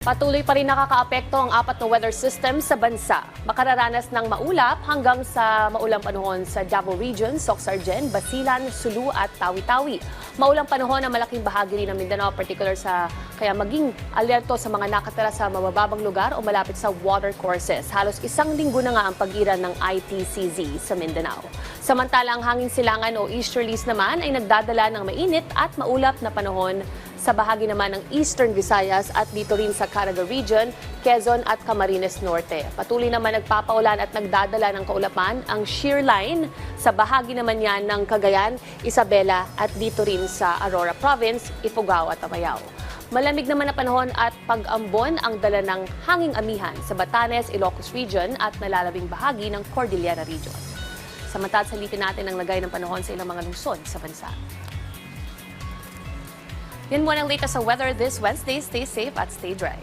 Patuloy pa rin nakakaapekto ang apat na weather system sa bansa. Makararanas ng maulap hanggang sa maulang panahon sa Davao Region, Soc-Sargen, Basilan, Sulu at Tawi-Tawi. Maulang panahon ang malaking bahagi rin ng Mindanao, particular sa kaya maging alerto sa mga nakatira sa mabababang lugar o malapit sa water courses. Halos isang linggo na nga ang pagiran ng ITCZ sa Mindanao. Samantala ang hangin silangan o easterlies naman ay nagdadala ng mainit at maulap na panahon sa bahagi naman ng Eastern Visayas at dito rin sa Caraga Region, Quezon at Camarines Norte. Patuloy naman nagpapaulan at nagdadala ng kaulapan ang shear line sa bahagi naman yan ng Cagayan, Isabela at dito rin sa Aurora Province, Ifugao at Apayao. Malamig naman na panahon at pag-ambon ang dala ng hanging amihan sa Batanes, Ilocos Region at nalalabing bahagi ng Cordillera Region. Samantala, salitin natin ang lagay ng panahon sa ilang mga lungsod sa bansa. Yan muna ang latest sa weather this Wednesday. Stay safe at stay dry.